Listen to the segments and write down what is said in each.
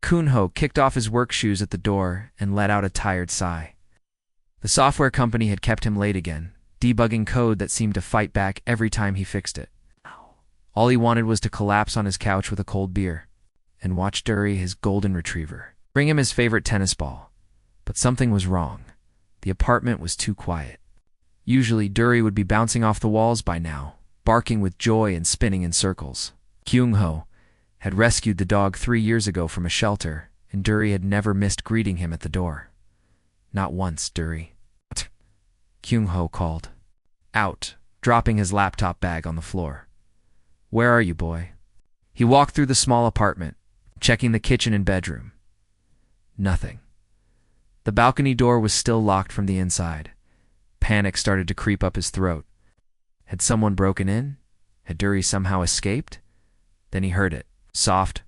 Kunho kicked off his work shoes at the door and let out a tired sigh. The software company had kept him late again, debugging code that seemed to fight back every time he fixed it. All he wanted was to collapse on his couch with a cold beer and watch Dury, his golden retriever, bring him his favorite tennis ball. But something was wrong. The apartment was too quiet. Usually, Dury would be bouncing off the walls by now, barking with joy and spinning in circles. Kyung-ho had rescued the dog 3 years ago from a shelter, and Dury had never missed greeting him at the door. Not once, Dury. Kyung-ho called. Out, dropping his laptop bag on the floor. Where are you, boy? He walked through the small apartment, checking the kitchen and bedroom. Nothing. The balcony door was still locked from the inside. Panic started to creep up his throat. Had someone broken in? Had Dury somehow escaped? Then he heard it. Soft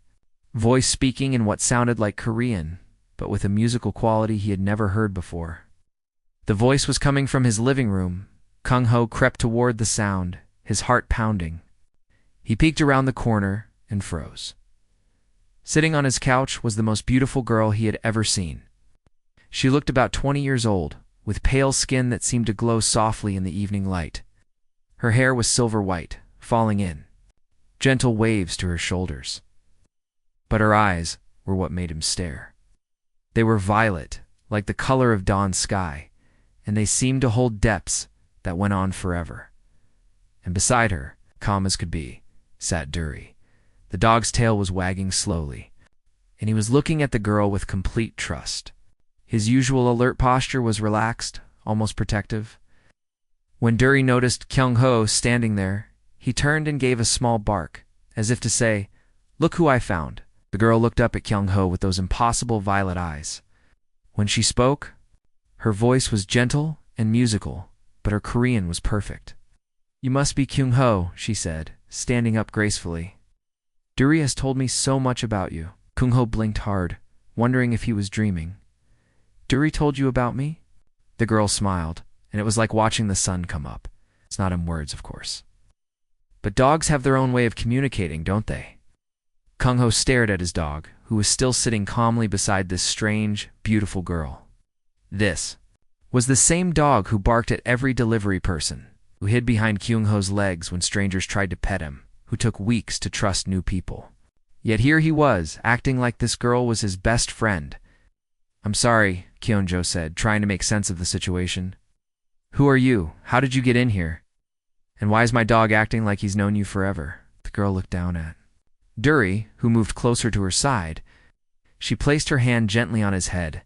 voice speaking in what sounded like Korean, but with a musical quality he had never heard before. The voice was coming from his living room. Kung-ho crept toward the sound, his heart pounding. He peeked around the corner and froze. Sitting on his couch was the most beautiful girl he had ever seen. She looked about 20 years old, with pale skin that seemed to glow softly in the evening light. Her hair was silver white, falling in gentle waves to her shoulders. But her eyes were what made him stare. They were violet, like the color of dawn sky, and they seemed to hold depths that went on forever. And beside her, calm as could be, sat Dury. The dog's tail was wagging slowly, and he was looking at the girl with complete trust. His usual alert posture was relaxed, almost protective. When Dury noticed Kyung-ho standing there, he turned and gave a small bark, as if to say, "Look who I found." The girl looked up at Kyung-ho with those impossible violet eyes. When she spoke, her voice was gentle and musical, but her Korean was perfect. "You must be Kyung-ho," she said, standing up gracefully. "Dury has told me so much about you." Kyung-ho blinked hard, wondering if he was dreaming. "Dury told you about me?" The girl smiled, and it was like watching the sun come up. It's not in words, of course. But dogs have their own way of communicating, don't they? Kyung-ho stared at his dog, who was still sitting calmly beside this strange, beautiful girl. This was the same dog who barked at every delivery person, who hid behind Kyung-ho's legs when strangers tried to pet him, who took weeks to trust new people. Yet here he was, acting like this girl was his best friend. "I'm sorry," Kyung-jo said, trying to make sense of the situation. "Who are you? How did you get in here? And why is my dog acting like he's known you forever?" The girl looked down at Dury, who moved closer to her side. She placed her hand gently on his head,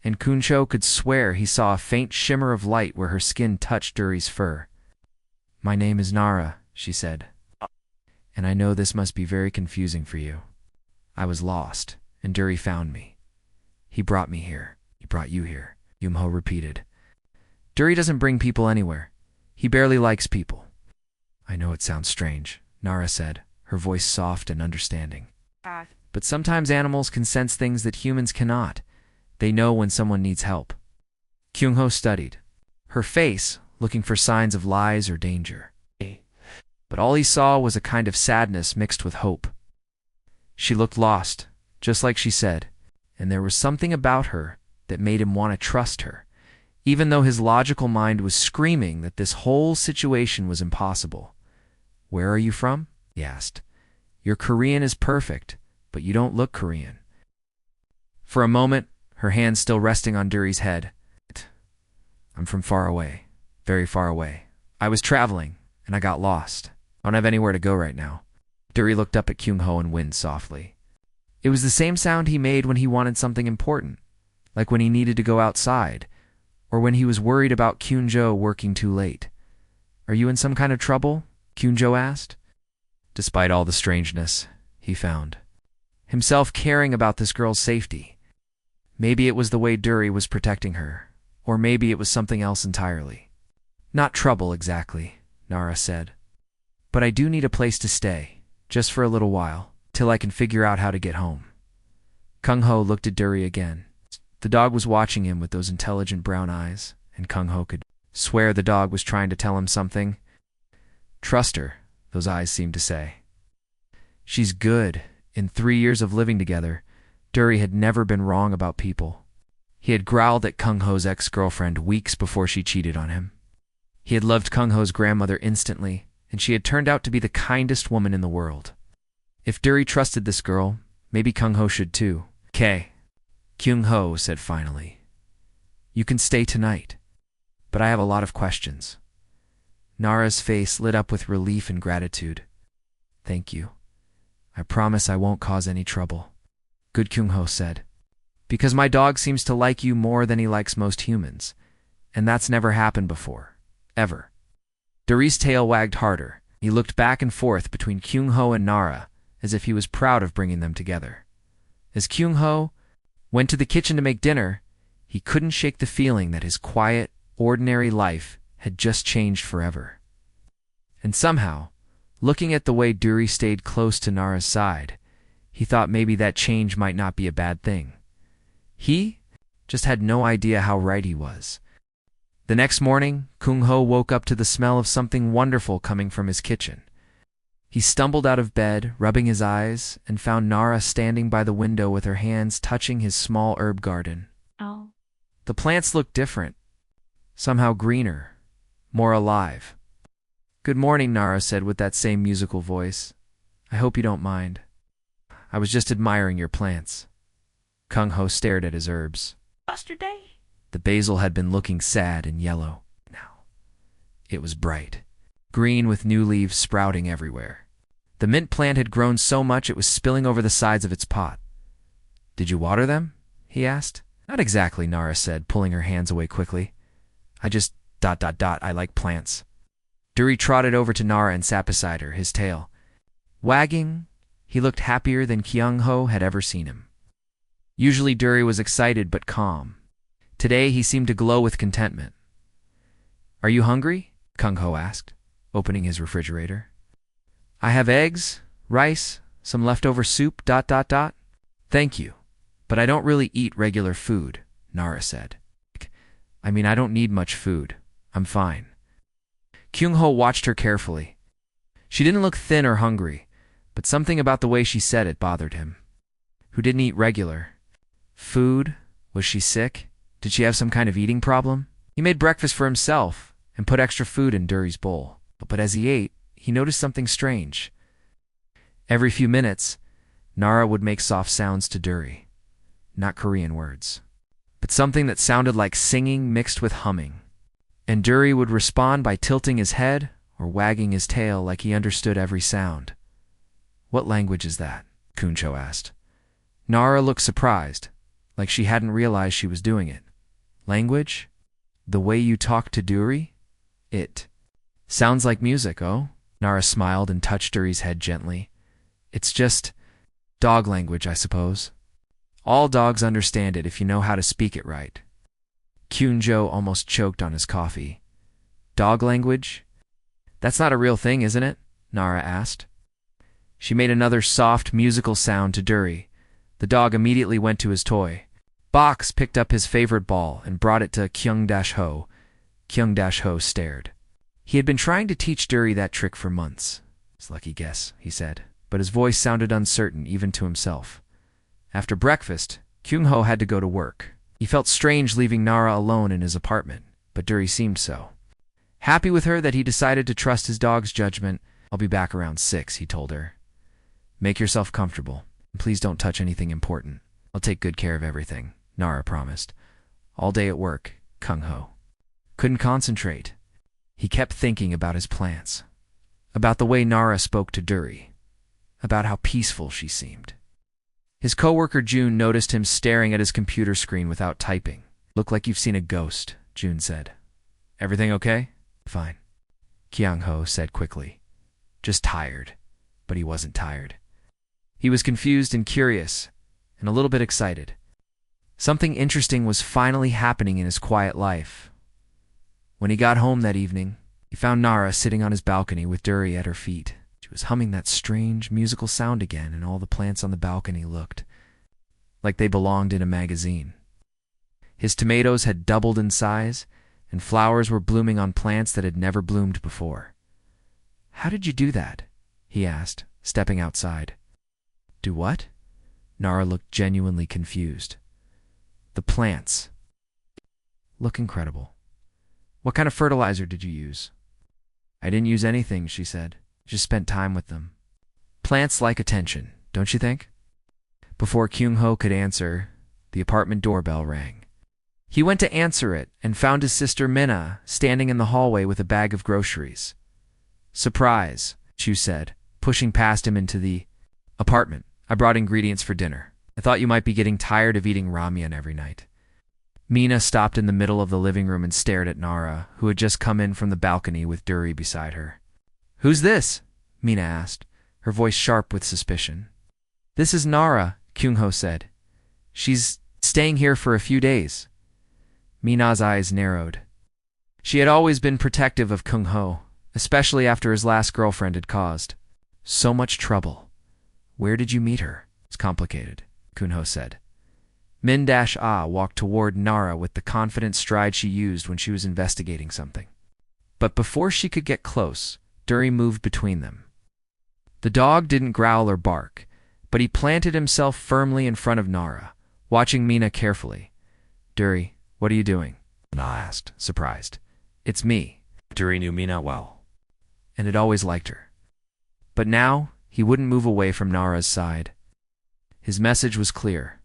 and Kuncho could swear he saw a faint shimmer of light where her skin touched Dury's fur. "My name is Nara," she said, "and I know this must be very confusing for you. I was lost, and Dury found me. He brought me here. He brought you here," Kyung-ho repeated. "Dury doesn't bring people anywhere. He barely likes people." "I know it sounds strange," Nara said, her voice soft and understanding. "But sometimes animals can sense things that humans cannot. They know when someone needs help." Kyung-ho studied, her face looking for signs of lies or danger. But all he saw was a kind of sadness mixed with hope. She looked lost, just like she said, and there was something about her that made him want to trust her, even though his logical mind was screaming that this whole situation was impossible. "Where are you from?" he asked. "Your Korean is perfect, but you don't look Korean." For a moment, her hand still resting on Dury's head. "I'm from far away, very far away. I was traveling, and I got lost. I don't have anywhere to go right now." Dury looked up at Kyung-ho and winced softly. It was the same sound he made when he wanted something important, like when he needed to go outside, or when he was worried about Kyung-jo working too late. "Are you in some kind of trouble?" Kyung-jo asked. Despite all the strangeness, he found himself caring about this girl's safety. Maybe it was the way Dury was protecting her, or maybe it was something else entirely. "Not trouble exactly," Nara said. "But I do need a place to stay, just for a little while, till I can figure out how to get home." Kyung-ho looked at Dury again. The dog was watching him with those intelligent brown eyes, and Kyung-ho could swear the dog was trying to tell him something. "Trust her," those eyes seemed to say. "She's good. In 3 years of living together, Dury had never been wrong about people. He had growled at Kung Ho's ex-girlfriend weeks before she cheated on him. He had loved Kung Ho's grandmother instantly, and she had turned out to be the kindest woman in the world. If Dury trusted this girl, maybe Kung Ho should too. "'Kay," Kung Ho said finally. "You can stay tonight, but I have a lot of questions." Nara's face lit up with relief and gratitude. "Thank you. I promise I won't cause any trouble," Good Kung Ho said. "Because my dog seems to like you more than he likes most humans, and that's never happened before. Ever." Dury's tail wagged harder. He looked back and forth between Kung Ho and Nara, as if he was proud of bringing them together. As Kung Ho went to the kitchen to make dinner, he couldn't shake the feeling that his quiet, ordinary life had just changed forever. And somehow, looking at the way Dury stayed close to Nara's side, he thought maybe that change might not be a bad thing. He just had no idea how right he was. The next morning, Kung Ho woke up to the smell of something wonderful coming from his kitchen. He stumbled out of bed, rubbing his eyes, and found Nara standing by the window with her hands touching his small herb garden. Oh. The plants looked different, somehow greener, more alive. "Good morning," Nara said with that same musical voice. "I hope you don't mind. I was just admiring your plants." Kung Ho stared at his herbs. Yesterday? The basil had been looking sad and yellow. Now, it was bright, green with new leaves sprouting everywhere. The mint plant had grown so much it was spilling over the sides of its pot. "Did you water them?" he asked. "Not exactly," Nara said, pulling her hands away quickly. I just ... I like plants." Dury trotted over to Nara and sat beside her, his tail wagging. He looked happier than Kung Ho had ever seen him. Usually Dury was excited but calm. Today he seemed to glow with contentment. "Are you hungry?" Kung Ho asked, opening his refrigerator. "I have eggs, rice, some leftover soup, ... Thank you, but I don't really eat regular food," Nara said. I don't need much food. I'm fine." Kung Ho watched her carefully. She didn't look thin or hungry, but something about the way she said it bothered him. Who didn't eat regular food? Was she sick? Did she have some kind of eating problem? He made breakfast for himself and put extra food in Dury's bowl. But as he ate, he noticed something strange. Every few minutes, Nara would make soft sounds to Dury. Not Korean words, but something that sounded like singing mixed with humming. And Dury would respond by tilting his head or wagging his tail like he understood every sound. "What language is that?" Kung Ho asked. Nara looked surprised, like she hadn't realized she was doing it. "Language? The way you talk to Dury? It sounds like music, oh?" Nara smiled and touched Dury's head gently. "It's just dog language, I suppose. All dogs understand it if you know how to speak it right." Kung Ho almost choked on his coffee. "Dog language? That's not a real thing, isn't it?" Nara asked. She made another soft, musical sound to Dury. The dog immediately went to his toy. Box picked up his favorite ball and brought it to Kung Ho. Kung Ho stared. He had been trying to teach Dury that trick for months. "It's a lucky guess," he said, but his voice sounded uncertain even to himself. After breakfast, Kung Ho had to go to work. He felt strange leaving Nara alone in his apartment, but Dury seemed so happy with her that he decided to trust his dog's judgment. "I'll be back around 6, he told her. "Make yourself comfortable, and please don't touch anything important. I'll take good care of everything," Nara promised. All day at work, Kung Ho couldn't concentrate. He kept thinking about his plants, about the way Nara spoke to Dury, about how peaceful she seemed. His coworker June noticed him staring at his computer screen without typing. "Look like you've seen a ghost," June said. "Everything okay?" "Fine," Kung Ho said quickly. "Just tired." But he wasn't tired. He was confused and curious, and a little bit excited. Something interesting was finally happening in his quiet life. When he got home that evening, he found Nara sitting on his balcony with Dury at her feet. She was humming that strange musical sound again, and all the plants on the balcony looked like they belonged in a magazine. His tomatoes had doubled in size, and flowers were blooming on plants that had never bloomed before. "How did you do that?" he asked, stepping outside. "Do what?" Nara looked genuinely confused. The plants look incredible. What kind of fertilizer did you use? I didn't use anything, she said. Just spent time with them. Plants like attention, don't you think? Before Kyung-ho could answer, the apartment doorbell rang. He went to answer it and found his sister Minna standing in the hallway with a bag of groceries. Surprise, Chu said, pushing past him into the apartment. I brought ingredients for dinner. I thought you might be getting tired of eating ramen every night. Mina stopped in the middle of the living room and stared at Nara, who had just come in from the balcony with Duri beside her. Who's this? Mina asked, her voice sharp with suspicion. This is Nara, Kyung-ho said. She's staying here for a few days. Mina's eyes narrowed. She had always been protective of Kyung-ho, especially after his last girlfriend had caused so much trouble. Where did you meet her? It's complicated, Kyung-ho said. Min-Ah walked toward Nara with the confident stride she used when she was investigating something. But before she could get close, Duri moved between them. The dog didn't growl or bark, but he planted himself firmly in front of Nara, watching Mina carefully. Duri, what are you doing? Na asked, surprised. It's me. Duri knew Mina well, and had always liked her. But now, he wouldn't move away from Nara's side. His message was clear.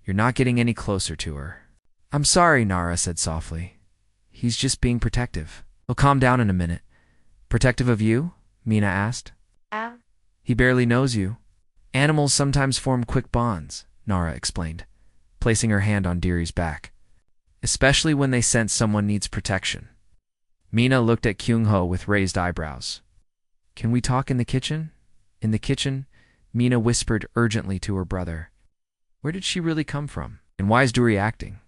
You're not getting any closer to her. I'm sorry, Nara said softly. He's just being protective. He'll calm down in a minute. Protective of you? Mina asked. He barely knows you. Animals sometimes form quick bonds, Nara explained, placing her hand on Duri's back. Especially when they sense someone needs protection. Mina looked at Kyung-ho with raised eyebrows. Can we talk in the kitchen? In the kitchen, Mina whispered urgently to her brother. Where did she really come from? And why is Duri acting?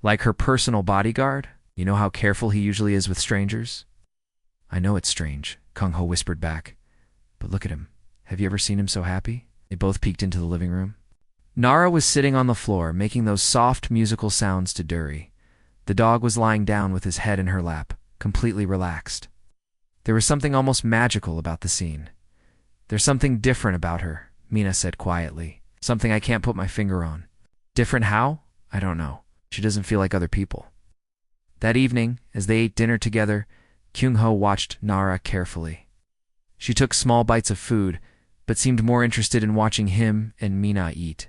Like her personal bodyguard? You know how careful he usually is with strangers? I know it's strange, Kyung-ho whispered back. But look at him. Have you ever seen him so happy? They both peeked into the living room. Nara was sitting on the floor, making those soft musical sounds to Duri. The dog was lying down with his head in her lap, completely relaxed. There was something almost magical about the scene. There's something different about her, Mina said quietly. Something I can't put my finger on. Different how? I don't know. She doesn't feel like other people. That evening, as they ate dinner together, Kyung-ho watched Nara carefully. She took small bites of food, but seemed more interested in watching him and Mina eat.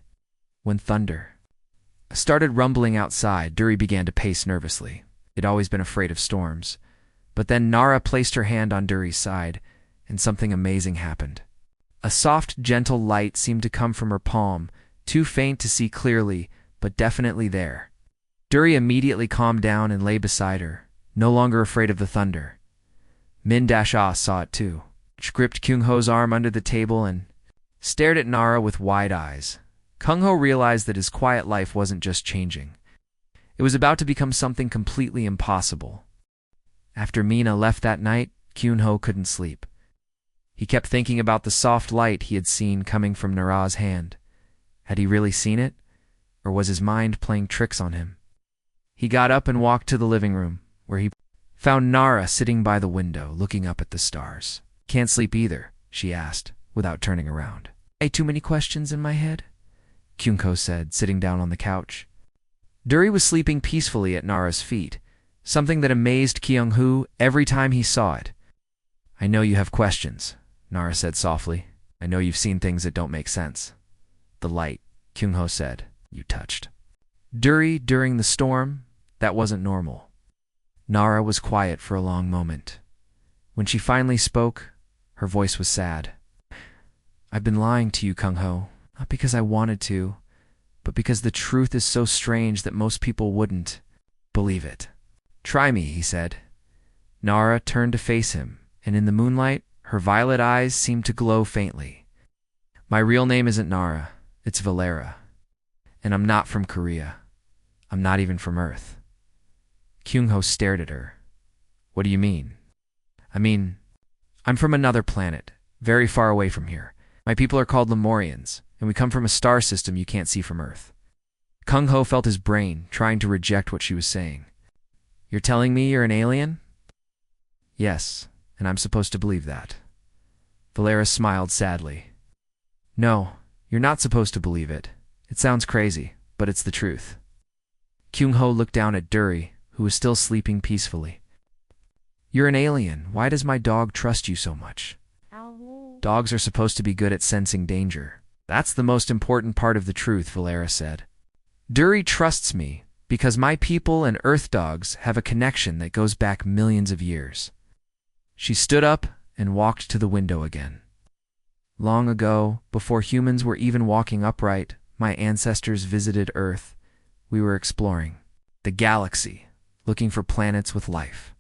When thunder started rumbling outside, Duri began to pace nervously. He'd always been afraid of storms. But then Nara placed her hand on Duri's side, and something amazing happened. A soft, gentle light seemed to come from her palm, too faint to see clearly, but definitely there. Duri immediately calmed down and lay beside her, no longer afraid of the thunder. Min-Ah saw it too. She gripped Kyung-ho's arm under the table and stared at Nara with wide eyes. Kyung-ho realized that his quiet life wasn't just changing. It was about to become something completely impossible. After Mina left that night, Kyung-ho couldn't sleep. He kept thinking about the soft light he had seen coming from Nara's hand. Had he really seen it? Or was his mind playing tricks on him? He got up and walked to the living room, where he found Nara sitting by the window, looking up at the stars. Can't sleep either, she asked, without turning around. Too many questions in my head? Kyung-ho said, sitting down on the couch. Duri was sleeping peacefully at Nara's feet, something that amazed Kyung-ho every time he saw it. I know you have questions, Nara said softly. I know you've seen things that don't make sense. The light, Kyung-ho said, you touched. Duri, during the storm, that wasn't normal. Nara was quiet for a long moment. When she finally spoke, her voice was sad. I've been lying to you, Kyung-ho, not because I wanted to, but because the truth is so strange that most people wouldn't believe it. Try me, he said. Nara turned to face him, and in the moonlight, her violet eyes seemed to glow faintly. My real name isn't Nara, it's Valera. And I'm not from Korea. I'm not even from Earth. Kyung-ho stared at her. What do you mean? I mean, I'm from another planet, very far away from here. My people are called Lemurians, and we come from a star system you can't see from Earth. Kyung-ho felt his brain trying to reject what she was saying. You're telling me you're an alien? Yes, and I'm supposed to believe that. Valera smiled sadly. No, you're not supposed to believe it. It sounds crazy, but it's the truth. Kyung-ho looked down at Duri, who was still sleeping peacefully. You're an alien. Why does my dog trust you so much? Dogs are supposed to be good at sensing danger. That's the most important part of the truth, Valera said. Duri trusts me because my people and Earth dogs have a connection that goes back millions of years. She stood up and walked to the window again. Long ago, before humans were even walking upright, my ancestors visited Earth. We were exploring the galaxy, looking for planets with life.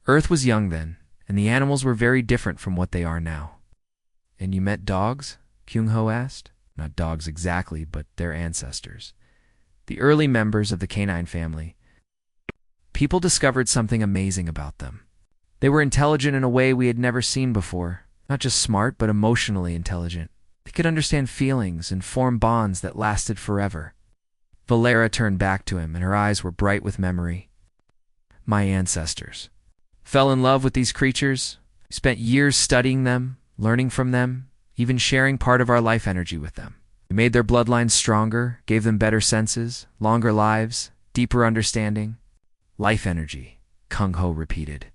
Earth was young then, and the animals were very different from what they are now. And you met dogs? Kyung-ho asked. Not dogs exactly, but their ancestors. The early members of the canine family. People discovered something amazing about them. They were intelligent in a way we had never seen before. Not just smart, but emotionally intelligent. They could understand feelings and form bonds that lasted forever. Valera turned back to him, and her eyes were bright with memory. My ancestors fell in love with these creatures. We spent years studying them, learning from them, even sharing part of our life energy with them. We made their bloodlines stronger, gave them better senses, longer lives, deeper understanding. Life energy, Kyung-ho repeated.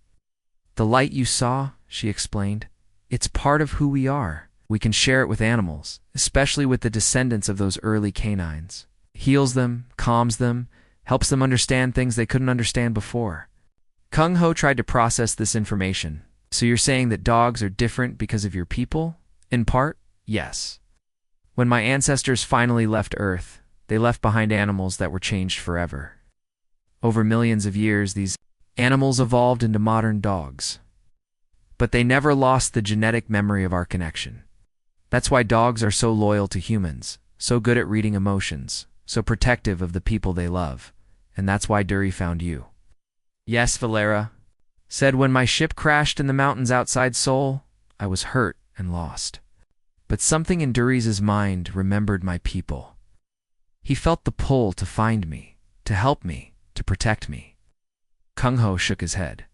The light you saw, she explained, it's part of who we are. We can share it with animals, especially with the descendants of those early canines. It heals them, calms them, helps them understand things they couldn't understand before. Kyung-ho tried to process this information. So you're saying that dogs are different because of your people? In part, yes. When my ancestors finally left Earth, they left behind animals that were changed forever. Over millions of years, these animals evolved into modern dogs. But they never lost the genetic memory of our connection. That's why dogs are so loyal to humans, so good at reading emotions, so protective of the people they love. And that's why Duri found you. Yes, Valera said, when my ship crashed in the mountains outside Seoul, I was hurt and lost. But something in Duri's mind remembered my people. He felt the pull to find me, to help me, to protect me. Kyung-ho shook his head.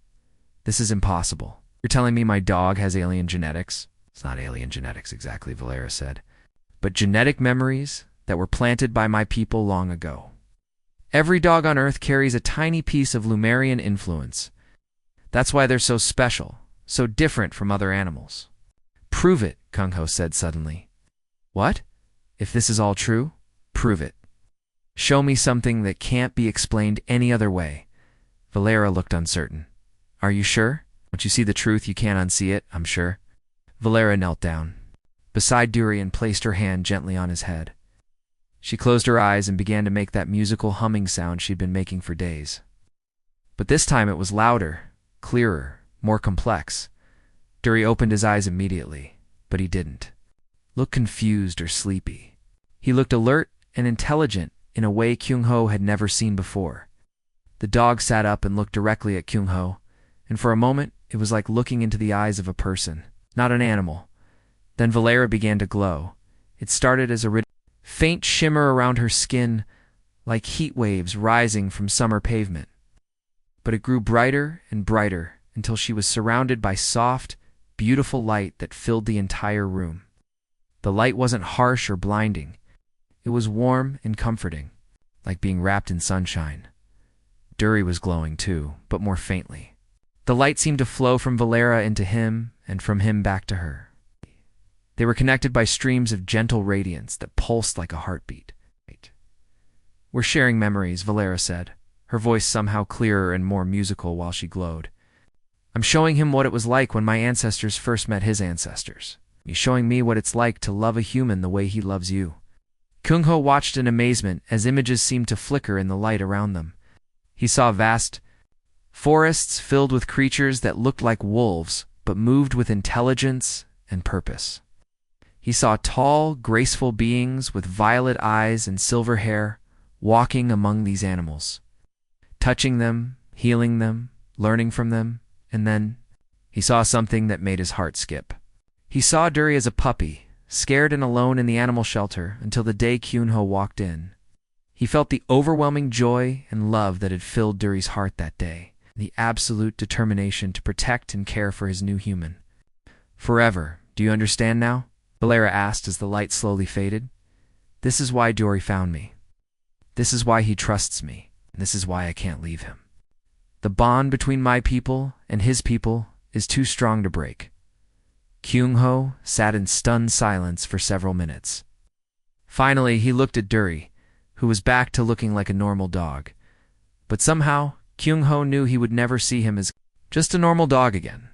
This is impossible. You're telling me my dog has alien genetics? It's not alien genetics exactly, Valera said, but genetic memories that were planted by my people long ago. Every dog on Earth carries a tiny piece of Lumerian influence. That's why they're so special, so different from other animals. Prove it, Kyung-ho said suddenly. What? If this is all true, prove it. Show me something that can't be explained any other way. Valera looked uncertain. Are you sure? Once you see the truth, you can't unsee it, I'm sure. Valera knelt down beside Duri and placed her hand gently on his head. She closed her eyes and began to make that musical humming sound she'd been making for days. But this time it was louder, clearer, more complex. Duri opened his eyes immediately, but he didn't look confused or sleepy. He looked alert and intelligent in a way Kyung-ho had never seen before. The dog sat up and looked directly at Kyung-ho, and for a moment it was like looking into the eyes of a person, not an animal. Then Valera began to glow. It started as a faint shimmer around her skin, like heat waves rising from summer pavement. But it grew brighter and brighter until she was surrounded by soft, beautiful light that filled the entire room. The light wasn't harsh or blinding. It was warm and comforting, like being wrapped in sunshine. Duri was glowing too, but more faintly. The light seemed to flow from Valera into him and from him back to her. They were connected by streams of gentle radiance that pulsed like a heartbeat. We're sharing memories, Valera said, her voice somehow clearer and more musical while she glowed. I'm showing him what it was like when my ancestors first met his ancestors. He's showing me what it's like to love a human the way he loves you. Kyung-ho watched in amazement as images seemed to flicker in the light around them. He saw vast forests filled with creatures that looked like wolves, but moved with intelligence and purpose. He saw tall, graceful beings with violet eyes and silver hair walking among these animals, touching them, healing them, learning from them, and then he saw something that made his heart skip. He saw Duri as a puppy, scared and alone in the animal shelter until the day Kyung-ho walked in. He felt the overwhelming joy and love that had filled Duri's heart that day, the absolute determination to protect and care for his new human. Forever, do you understand now? Valera asked as the light slowly faded. This is why Dory found me. This is why he trusts me, and this is why I can't leave him. The bond between my people and his people is too strong to break. Kyung-ho sat in stunned silence for several minutes. Finally, he looked at Dory, who was back to looking like a normal dog. But somehow, Kyung-ho knew he would never see him as just a normal dog again.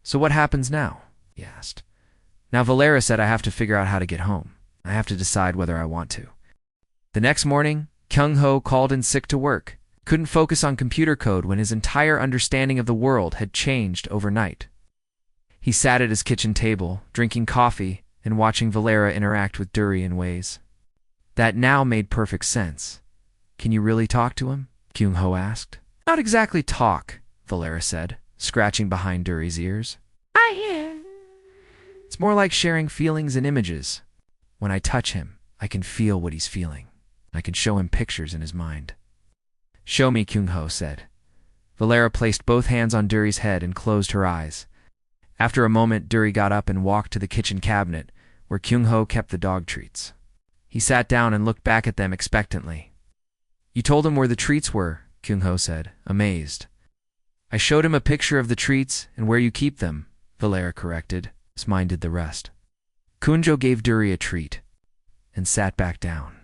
So what happens now? He asked. Now Valera said I have to figure out how to get home. I have to decide whether I want to. The next morning, Kyung-ho called in sick to work. Couldn't focus on computer code when his entire understanding of the world had changed overnight. He sat at his kitchen table, drinking coffee and watching Valera interact with Dory in ways that now made perfect sense. Can you really talk to him? Kyung-ho asked. Not exactly talk, Valera said, scratching behind Dory's ears. I hear. It's more like sharing feelings and images. When I touch him, I can feel what he's feeling. I can show him pictures in his mind. Show me, Kyung-ho said. Valera placed both hands on Dory's head and closed her eyes. After a moment, Dory got up and walked to the kitchen cabinet, where Kyung-ho kept the dog treats. He sat down and looked back at them expectantly. You told him where the treats were, Kyung-ho said, amazed. I showed him a picture of the treats and where you keep them, Valera corrected. His mind did the rest. Kunjo gave Dory a treat and sat back down.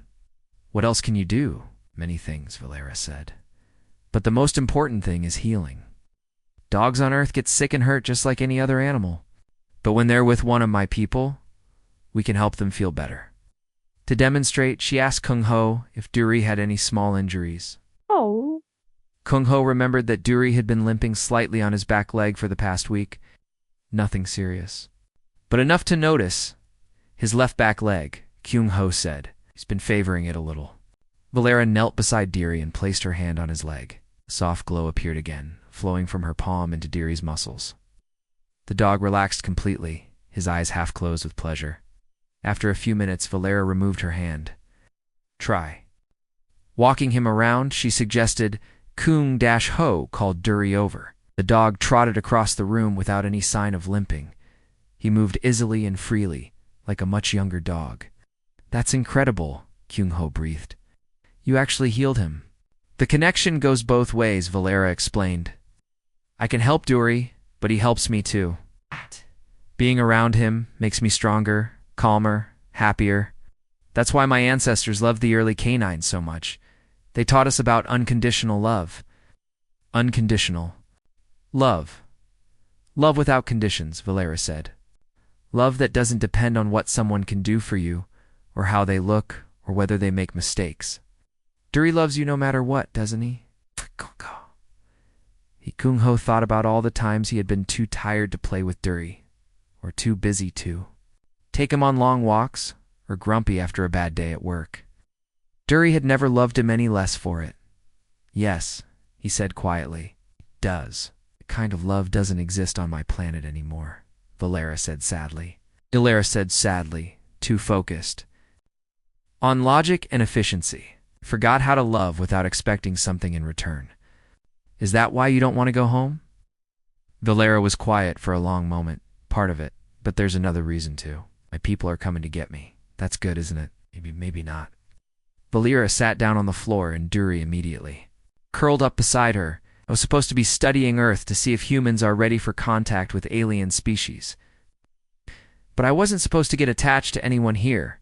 What else can you do? Many things, Valera said. But the most important thing is healing. Dogs on Earth get sick and hurt just like any other animal. But when they're with one of my people, we can help them feel better. To demonstrate, she asked Kyung-ho if Dory had any small injuries. Oh. Kyung-ho remembered that Dory had been limping slightly on his back leg for the past week. Nothing serious. But enough to notice. His left back leg, Kyung-ho said. He's been favoring it a little. Valera knelt beside Dory and placed her hand on his leg. A soft glow appeared again, flowing from her palm into Dory's muscles. The dog relaxed completely, his eyes half closed with pleasure. After a few minutes, Valera removed her hand. Try. Walking him around, she suggested, Kung-ho called Dory over. The dog trotted across the room without any sign of limping. He moved easily and freely, like a much younger dog. That's incredible, Kyung-ho breathed. You actually healed him. The connection goes both ways, Valera explained. I can help Dory, but he helps me too. Being around him makes me stronger, calmer, happier. That's why my ancestors loved the early canines so much. They taught us about unconditional love. Unconditional. Love. Love without conditions, Valera said. Love that doesn't depend on what someone can do for you, or how they look, or whether they make mistakes. Dory loves you no matter what, doesn't he? Kyung-ho thought about all the times he had been too tired to play with Dory, or too busy to take him on long walks, or grumpy after a bad day at work. Dory had never loved him any less for it. Yes, he said quietly, it does. The kind of love doesn't exist on my planet anymore, Valera said sadly. Too focused on logic and efficiency. Forgot how to love without expecting something in return. Is that why you don't want to go home? Valera was quiet for a long moment. Part of it, but there's another reason too. My people are coming to get me. That's good, isn't it? Maybe not. Valera sat down on the floor and Dory immediately curled up beside her. I was supposed to be studying Earth to see if humans are ready for contact with alien species. But I wasn't supposed to get attached to anyone here.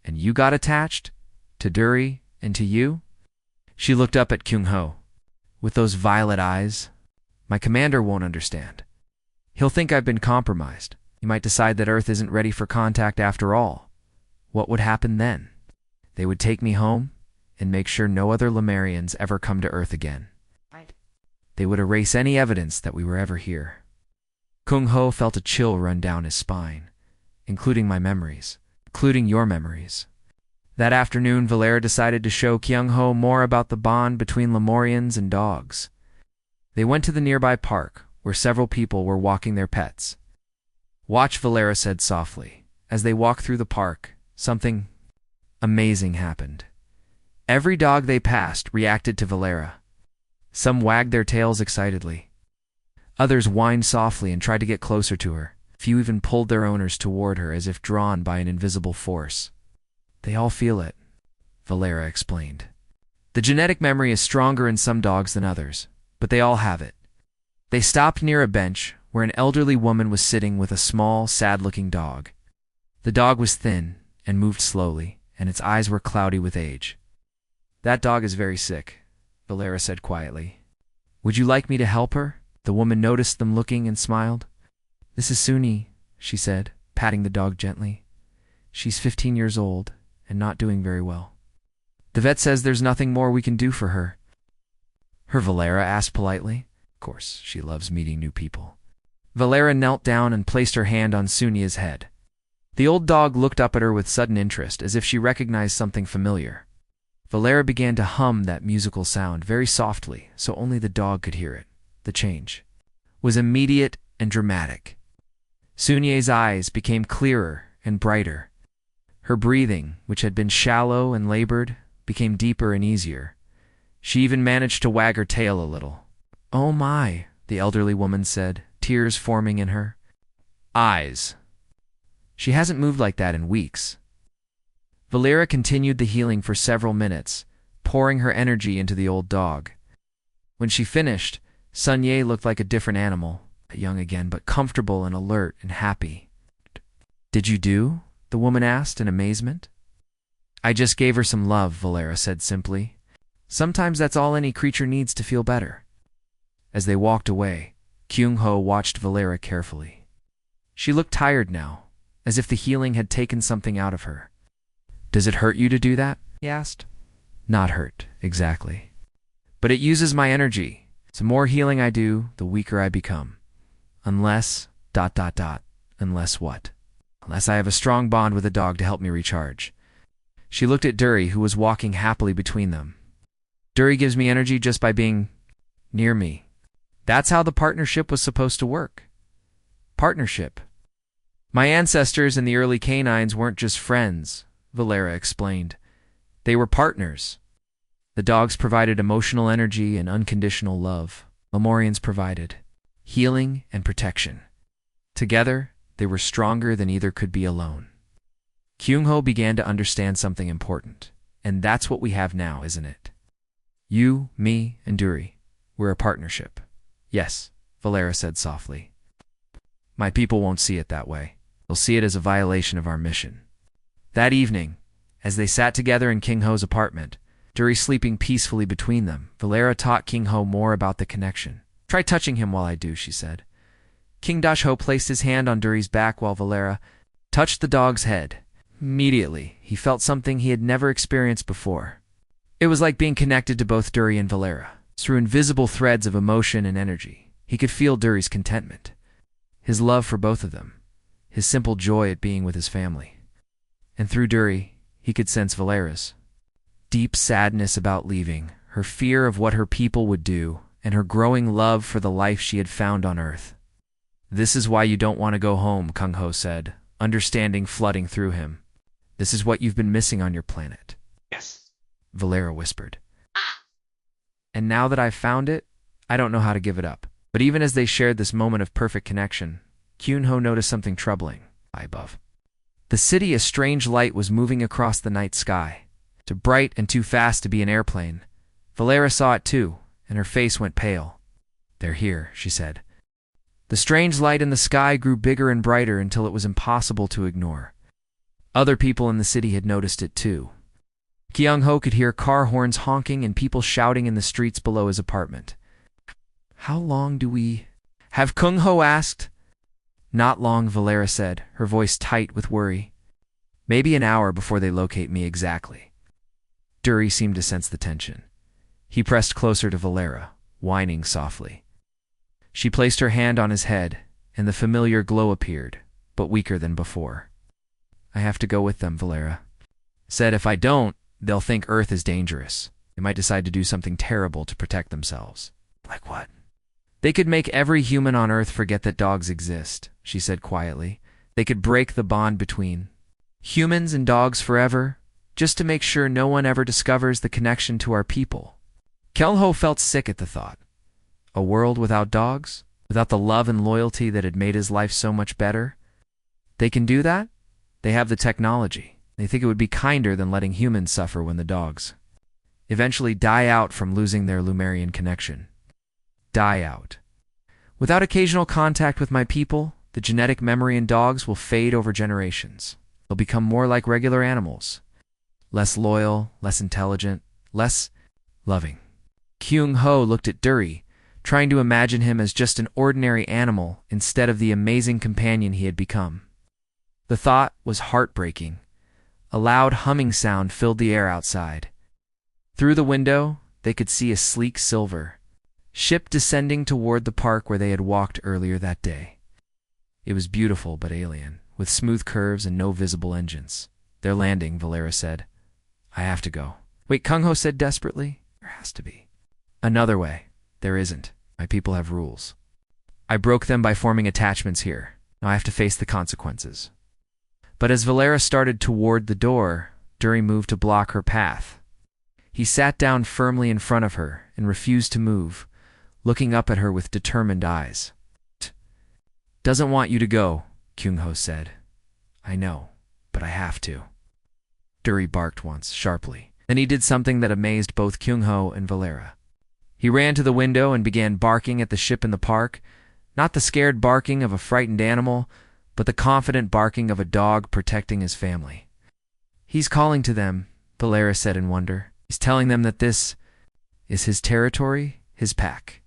And you got attached? To Dory and to you? She looked up at Kyung-ho. With those violet eyes. My commander won't understand. He'll think I've been compromised. He might decide that Earth isn't ready for contact after all. What would happen then? They would take me home and make sure no other Lemurians ever come to Earth again. They would erase any evidence that we were ever here. Kyung-ho felt a chill run down his spine, including my memories, including your memories. That afternoon, Valera decided to show Kyung-ho more about the bond between Lemurians and dogs. They went to the nearby park, where several people were walking their pets. Watch, Valera said softly. As they walked through the park, something amazing happened. Every dog they passed reacted to Valera. Some wagged their tails excitedly. Others whined softly and tried to get closer to her. Few even pulled their owners toward her as if drawn by an invisible force. They all feel it, Valera explained. The genetic memory is stronger in some dogs than others, but they all have it. They stopped near a bench where an elderly woman was sitting with a small, sad-looking dog. The dog was thin and moved slowly, and its eyes were cloudy with age. That dog is very sick, Valera said quietly. Would you like me to help her? The woman noticed them looking and smiled. This is Suni, she said, patting the dog gently. She's 15 years old and not doing very well. The vet says there's nothing more we can do for her. Her Valera asked politely. Of course, she loves meeting new people. Valera knelt down and placed her hand on Sunia's head. The old dog looked up at her with sudden interest, as if she recognized something familiar. Valera began to hum that musical sound very softly, so only the dog could hear it. The change was immediate and dramatic. Sunia's eyes became clearer and brighter. Her breathing, which had been shallow and labored, became deeper and easier. She even managed to wag her tail a little. Oh my, the elderly woman said, tears forming in her eyes. She hasn't moved like that in weeks. Valera continued the healing for several minutes, pouring her energy into the old dog. When she finished, Sunye looked like a different animal, young again, but comfortable and alert and happy. Did you do? The woman asked in amazement. I just gave her some love, Valera said simply. Sometimes that's all any creature needs to feel better. As they walked away, Kyung-ho watched Valera carefully. She looked tired now, as if the healing had taken something out of her. Does it hurt you to do that? He asked. Not hurt, exactly. But it uses my energy. The more healing I do, the weaker I become. Unless, ... Unless what? Unless I have a strong bond with a dog to help me recharge. She looked at Duri, who was walking happily between them. Duri gives me energy just by being near me. That's how the partnership was supposed to work. Partnership. My ancestors and the early canines weren't just friends, Valera explained. They were partners. The dogs provided emotional energy and unconditional love. Lemurians provided healing and protection. Together, they were stronger than either could be alone. Kyung-ho began to understand something important, and that's what we have now, isn't it? You, me, and Duri. We're a partnership. Yes, Valera said softly. My people won't see it that way. They'll see it as a violation of our mission. That evening, as they sat together in Kyung-ho's apartment, Duri sleeping peacefully between them, Valera taught Kyung-ho more about the connection. Try touching him while I do, she said. King Dash-ho placed his hand on Duri's back while Valera touched the dog's head. Immediately, he felt something he had never experienced before. It was like being connected to both Duri and Valera. Through invisible threads of emotion and energy, he could feel Duri's contentment, his love for both of them, his simple joy at being with his family. And through Duri, he could sense Valera's deep sadness about leaving, her fear of what her people would do, and her growing love for the life she had found on Earth. This is why you don't want to go home, Kyung-ho said, understanding flooding through him. This is what you've been missing on your planet. Yes, Valera whispered. And now that I've found it, I don't know how to give it up. But even as they shared this moment of perfect connection, Kyung-ho noticed something troubling above. The city, a strange light was moving across the night sky. Too bright and too fast to be an airplane. Valera saw it too, and her face went pale. They're here, she said. The strange light in the sky grew bigger and brighter until it was impossible to ignore. Other people in the city had noticed it too. Kyung-ho could hear car horns honking and people shouting in the streets below his apartment. How long do we have? Kyung-ho asked. Not long, Valera said, her voice tight with worry. Maybe an hour before they locate me exactly. Duri seemed to sense the tension. He pressed closer to Valera, whining softly. She placed her hand on his head, and the familiar glow appeared, but weaker than before. I have to go with them, Valera said. If I don't, they'll think Earth is dangerous. They might decide to do something terrible to protect themselves. Like what? They could make every human on Earth forget that dogs exist, she said quietly. They could break the bond between humans and dogs forever, just to make sure no one ever discovers the connection to our people. Kyung-ho felt sick at the thought. A world without dogs? Without the love and loyalty that had made his life so much better? They can do that? They have the technology. They think it would be kinder than letting humans suffer when the dogs eventually die out from losing their Lumerian connection. Die out. Without occasional contact with my people, the genetic memory in dogs will fade over generations. They'll become more like regular animals. Less loyal, less intelligent, less loving. Kyung-ho looked at Duri, trying to imagine him as just an ordinary animal instead of the amazing companion he had become. The thought was heartbreaking. A loud humming sound filled the air outside. Through the window, they could see a sleek silver ship descending toward the park where they had walked earlier that day. It was beautiful but alien, with smooth curves and no visible engines. "They're landing," Valera said. "I have to go." "Wait," Kyung-ho said desperately. "There has to be another way." "There isn't. My people have rules. I broke them by forming attachments here. Now I have to face the consequences." But as Valera started toward the door, Duri moved to block her path. He sat down firmly in front of her and refused to move, looking up at her with determined eyes. "Doesn't want you to go," Kyung-ho said. "I know, but I have to." Duri barked once, sharply. Then he did something that amazed both Kyung-ho and Valera. He ran to the window and began barking at the ship in the park, not the scared barking of a frightened animal, but the confident barking of a dog protecting his family. "He's calling to them," Valera said in wonder. "He's telling them that this is his territory, his pack."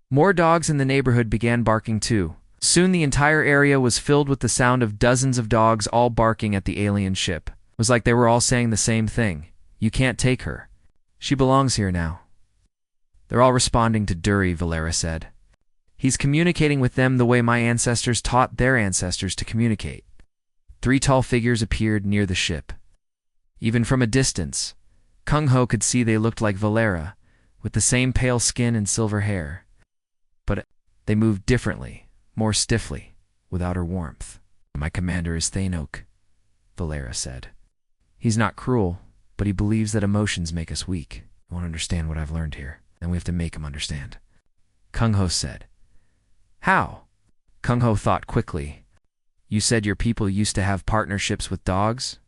More dogs in the neighborhood began barking too. Soon the entire area was filled with the sound of dozens of dogs all barking at the alien ship. It was like they were all saying the same thing. "You can't take her. She belongs here now." "They're all responding to Duri," Valera said. "He's communicating with them the way my ancestors taught their ancestors to communicate." 3 tall figures appeared near the ship. Even from a distance, Kyung-ho could see they looked like Valera, with the same pale skin and silver hair. But they moved differently, more stiffly, without her warmth. "My commander is Thainok," Valera said. "He's not cruel, but he believes that emotions make us weak. You won't understand what I've learned here, then we have to make him understand." Kyung-ho said. "How?" Kyung-ho thought quickly. "You said your people used to have partnerships with dogs?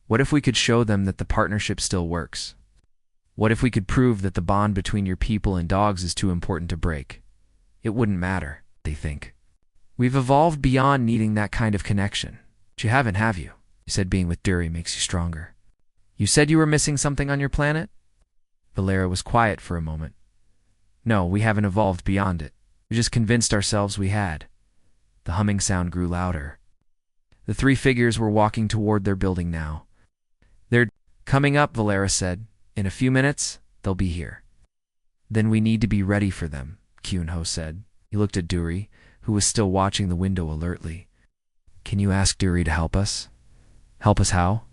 What if we could show them that the partnership still works? What if we could prove that the bond between your people and dogs is too important to break? It wouldn't matter, they think. We've evolved beyond needing that kind of connection. But you haven't, have you? You said being with Duri makes you stronger. You said you were missing something on your planet?" Valera was quiet for a moment. "No, we haven't evolved beyond it. We just convinced ourselves we had." The humming sound grew louder. The 3 figures were walking toward their building now. "They're coming up," Valera said. "In a few minutes, they'll be here." "Then we need to be ready for them," Kyung-ho said. He looked at Duri, who was still watching the window alertly. "Can you ask Duri to help us?" "Help us how?"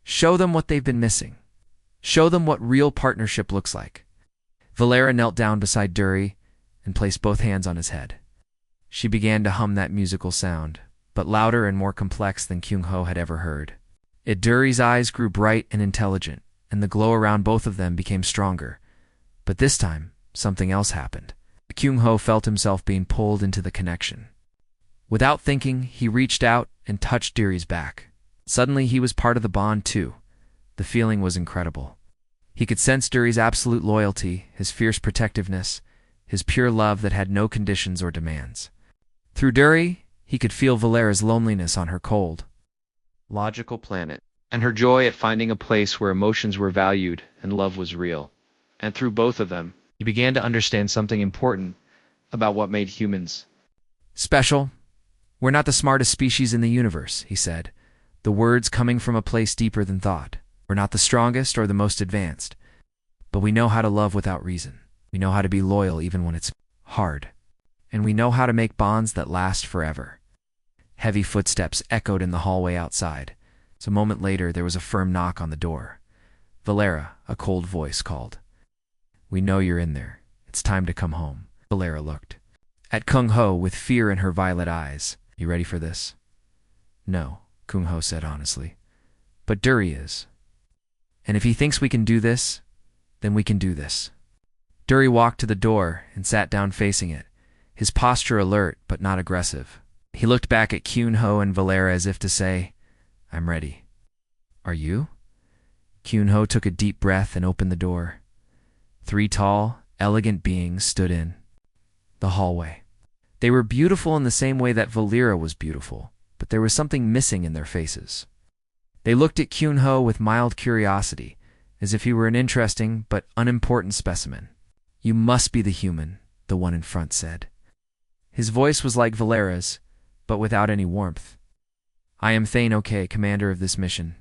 "Show them what they've been missing. Show them what real partnership looks like." Valera knelt down beside Duri and placed both hands on his head. She began to hum that musical sound, but louder and more complex than Kyung-ho had ever heard. Duri's eyes grew bright and intelligent, and the glow around both of them became stronger. But this time, something else happened. Kyung-ho felt himself being pulled into the connection. Without thinking, he reached out and touched Duri's back. Suddenly, he was part of the bond too. The feeling was incredible. He could sense Duri's absolute loyalty, his fierce protectiveness, his pure love that had no conditions or demands. Through Duri, he could feel Valera's loneliness on her cold, logical planet, and her joy at finding a place where emotions were valued and love was real. And through both of them, he began to understand something important about what made humans special. "We're not the smartest species in the universe," he said, the words coming from a place deeper than thought. "We're not the strongest or the most advanced, but we know how to love without reason. We know how to be loyal even when it's hard. And we know how to make bonds that last forever." Heavy footsteps echoed in the hallway outside. So a moment later, there was a firm knock on the door. "Valera," a cold voice called. "We know you're in there. It's time to come home." Valera looked at Kyung-ho with fear in her violet eyes. "You ready for this?" "No," Kyung-ho said honestly. "But Duri is. And if he thinks we can do this, then we can do this." Duri walked to the door and sat down facing it, his posture alert but not aggressive. He looked back at Kyung-ho and Valera as if to say, "I'm ready." Are you? Kyun-ho took a deep breath and opened the door. 3 tall, elegant beings stood in the hallway. They were beautiful in the same way that Valera was beautiful, but there was something missing in their faces. They looked at Kyun-ho with mild curiosity, as if he were an interesting but unimportant specimen. You must be the human, the one in front said. His voice was like Valera's, but without any warmth. I am Thane-ok, commander of this mission.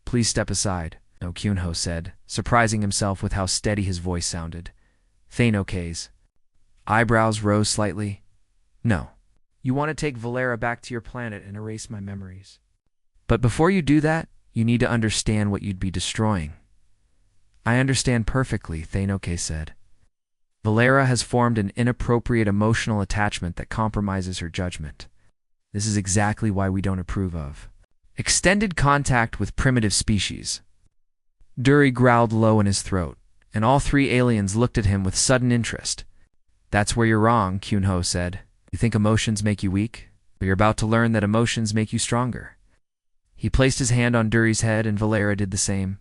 Please step aside, Kyun-ho said, surprising himself with how steady his voice sounded. Thane-ok's eyebrows rose slightly. No. You want to take Valera back to your planet and erase my memories. But before you do that, you need to understand what you'd be destroying. I understand perfectly, Thane-ok said. Valera has formed an inappropriate emotional attachment that compromises her judgment. This is exactly why we don't approve of extended contact with primitive species. Duri growled low in his throat, and all 3 aliens looked at him with sudden interest. That's where you're wrong, Kyun-ho said. You think emotions make you weak? But you're about to learn that emotions make you stronger. He placed his hand on Duri's head, and Valera did the same.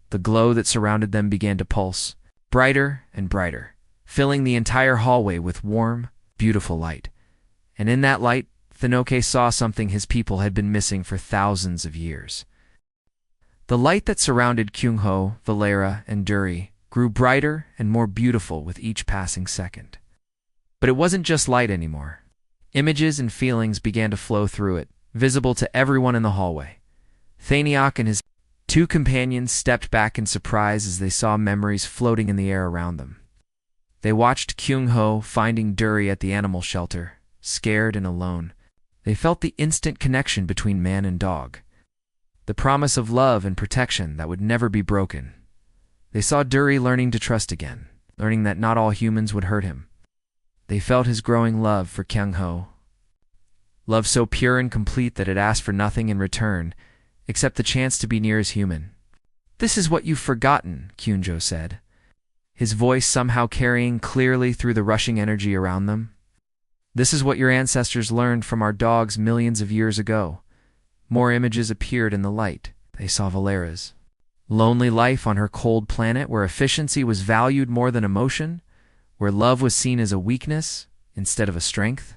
The glow that surrounded them began to pulse, brighter and brighter, filling the entire hallway with warm, beautiful light. And in that light, Thane-ok saw something his people had been missing for thousands of years. The light that surrounded Kyun-ho, Valera, and Duri grew brighter and more beautiful with each passing second. But it wasn't just light anymore. Images and feelings began to flow through it, visible to everyone in the hallway. Thane-ok and his 2 companions stepped back in surprise as they saw memories floating in the air around them. They watched Kyun-ho finding Duri at the animal shelter, scared and alone. They felt the instant connection between man and dog, the promise of love and protection that would never be broken. They saw Duri learning to trust again, learning that not all humans would hurt him. They felt his growing love for Kyun-ho, love so pure and complete that it asked for nothing in return except the chance to be near his human. This is what you've forgotten, Kyun-jo said, his voice somehow carrying clearly through the rushing energy around them. This is what your ancestors learned from our dogs millions of years ago. More images appeared in the light. They saw Valera's lonely life on her cold planet, where efficiency was valued more than emotion, where love was seen as a weakness instead of a strength.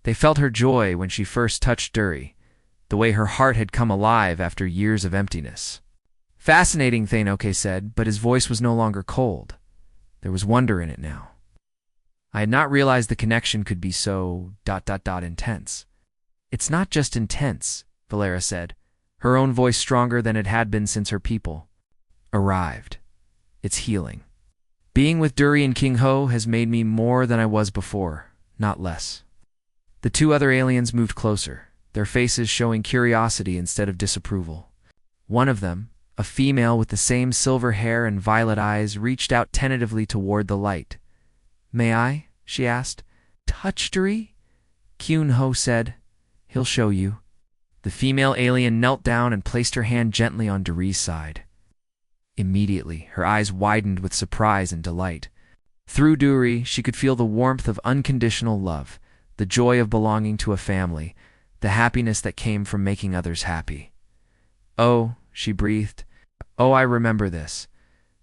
They felt her joy when she first touched Duri, the way her heart had come alive after years of emptiness. Fascinating, Thane-ok said, but his voice was no longer cold. There was wonder in it now. I had not realized the connection could be so ... intense. It's not just intense, Valera said, her own voice stronger than it had been since her people arrived. It's healing. Being with Duri and Kyun-ho has made me more than I was before, not less. The 2 other aliens moved closer, their faces showing curiosity instead of disapproval. One of them, a female with the same silver hair and violet eyes, reached out tentatively toward the light. May I? She asked. Touch Duri? Kyun-ho said. He'll show you. The female alien knelt down and placed her hand gently on Duri's side. Immediately, her eyes widened with surprise and delight. Through Duri, she could feel the warmth of unconditional love, the joy of belonging to a family, the happiness that came from making others happy. Oh, she breathed. Oh, I remember this.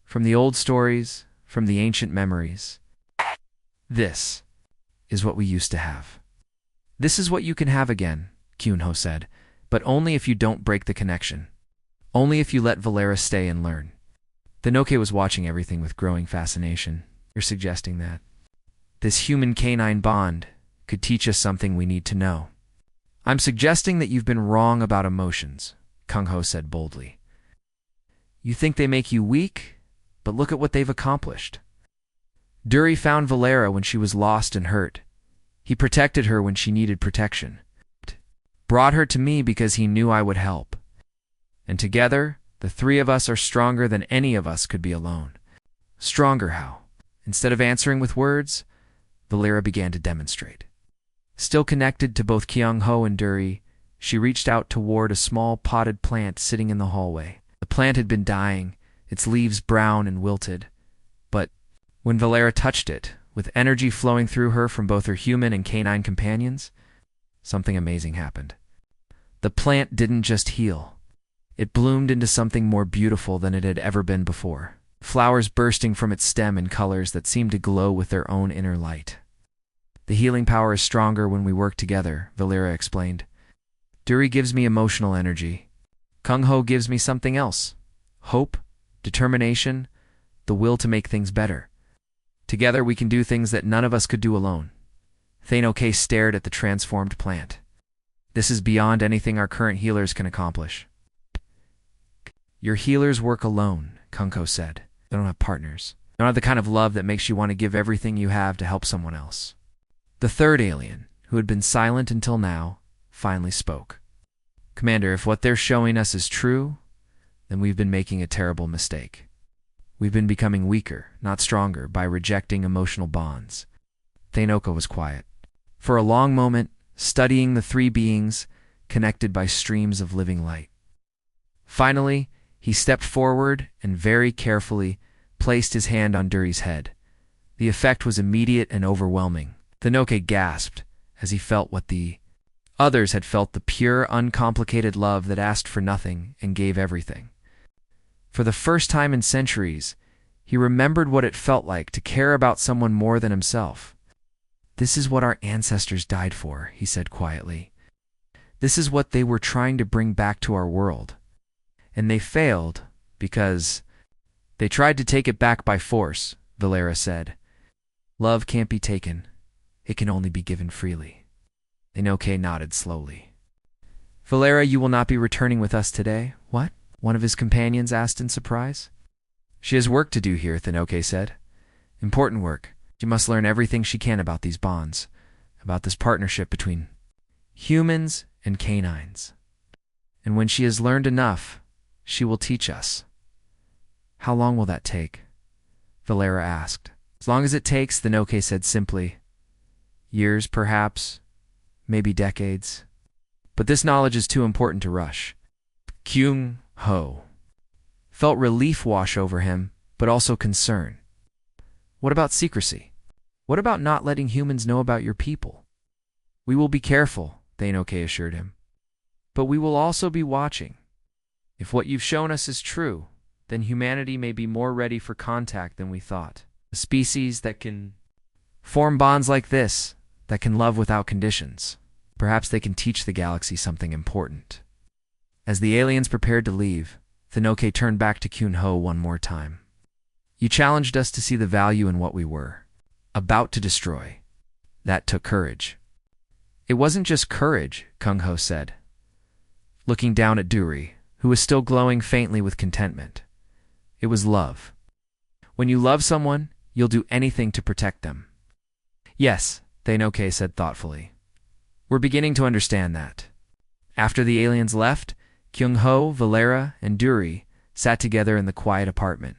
From the old stories, from the ancient memories. This is what we used to have. This is what you can have again, Kyun-ho said, but only if you don't break the connection. Only if you let Valera stay and learn. Thane-ok was watching everything with growing fascination. You're suggesting that this human-canine bond could teach us something we need to know. I'm suggesting that you've been wrong about emotions, Kyun-ho said boldly. You think they make you weak, but look at what they've accomplished. Duri found Valera when she was lost and hurt. He protected her when she needed protection. Brought her to me because he knew I would help. And together, the 3 of us are stronger than any of us could be alone. Stronger how? Instead of answering with words, Valera began to demonstrate. Still connected to both Kyun-ho and Duri, she reached out toward a small potted plant sitting in the hallway. The plant had been dying, its leaves brown and wilted. But when Valera touched it, with energy flowing through her from both her human and canine companions, something amazing happened. The plant didn't just heal. It bloomed into something more beautiful than it had ever been before, flowers bursting from its stem in colors that seemed to glow with their own inner light. The healing power is stronger when we work together, Valera explained. Duri gives me emotional energy. Kung Ho gives me something else. Hope, determination, the will to make things better. Together we can do things that none of us could do alone. Thanoke stared at the transformed plant. This is beyond anything our current healers can accomplish. Your healers work alone, Kung Ho said. They don't have partners. They don't have the kind of love that makes you want to give everything you have to help someone else. The third alien, who had been silent until now, finally spoke. Commander, if what they're showing us is true, then we've been making a terrible mistake. We've been becoming weaker, not stronger, by rejecting emotional bonds. Thanoka was quiet. For a long moment, studying the three beings connected by streams of living light. Finally, he stepped forward and very carefully placed his hand on Duri's head. The effect was immediate and overwhelming. Thanoke gasped as he felt what the others had felt, the pure, uncomplicated love that asked for nothing and gave everything. For the first time in centuries, he remembered what it felt like to care about someone more than himself. This is what our ancestors died for, he said quietly. This is what they were trying to bring back to our world. And they failed because they tried to take it back by force, Valera said. Love can't be taken. It can only be given freely. Inoke nodded slowly. Valera, you will not be returning with us today. What? One of his companions asked in surprise. She has work to do here, Thanoke said. Important work. She must learn everything she can about these bonds, about this partnership between humans and canines. And when she has learned enough, she will teach us. How long will that take? Valera asked. As long as it takes, Thanoke said simply. Years, perhaps. Maybe decades. But this knowledge is too important to rush. Kyung Ho felt relief wash over him, but also concern. What about secrecy? What about not letting humans know about your people? We will be careful, Thanoke assured him. But we will also be watching. If what you've shown us is true, then humanity may be more ready for contact than we thought. A species that can form bonds like this, that can love without conditions. Perhaps they can teach the galaxy something important. As the aliens prepared to leave, Thanoke turned back to Kyun Ho one more time. You challenged us to see the value in what we were about to destroy. That took courage. It wasn't just courage, Kung Ho said, looking down at Duri, who was still glowing faintly with contentment. It was love. When you love someone, you'll do anything to protect them. Yes, Thanoke said thoughtfully. We're beginning to understand that. After the aliens left, Kyung Ho, Valera, and Duri sat together in the quiet apartment.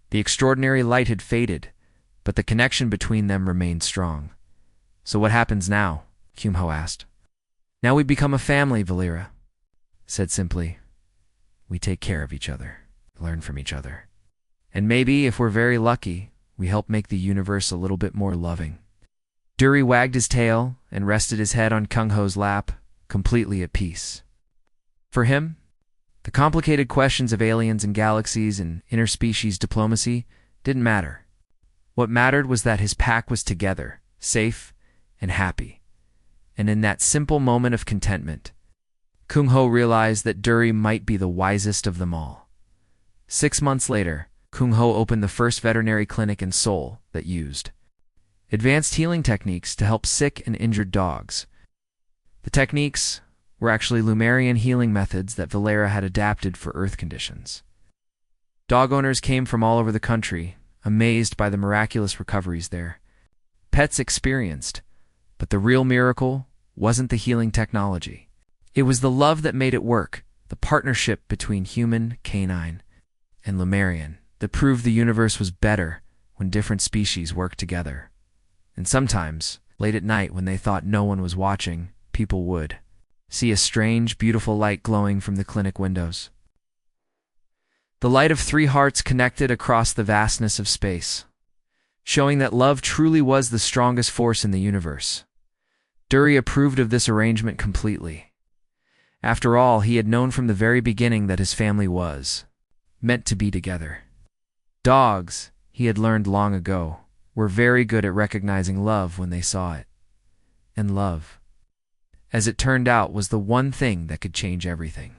The extraordinary light had faded, but the connection between them remained strong. So what happens now? Kyung Ho asked. Now we become a family, Valera said simply. We take care of each other, learn from each other. And maybe, if we're very lucky, we help make the universe a little bit more loving. Duri wagged his tail and rested his head on Kung Ho's lap, completely at peace. For him, the complicated questions of aliens and galaxies and interspecies diplomacy didn't matter. What mattered was that his pack was together, safe and happy. And in that simple moment of contentment, Kung Ho realized that Duri might be the wisest of them all. 6 months later, Kung Ho opened the first veterinary clinic in Seoul that used advanced healing techniques to help sick and injured dogs. The techniques were actually Lumerian healing methods that Valera had adapted for Earth conditions. Dog owners came from all over the country, amazed by the miraculous recoveries there. Pets experienced, but the real miracle wasn't the healing technology. It was the love that made it work, the partnership between human, canine, and Lumerian that proved the universe was better when different species worked together. And sometimes, late at night when they thought no one was watching, people would see a strange, beautiful light glowing from the clinic windows. The light of 3 hearts connected across the vastness of space, showing that love truly was the strongest force in the universe. Duri approved of this arrangement completely. After all, he had known from the very beginning that his family was meant to be together. Dogs, he had learned long ago, were very good at recognizing love when they saw it. And love, as it turned out, was the one thing that could change everything.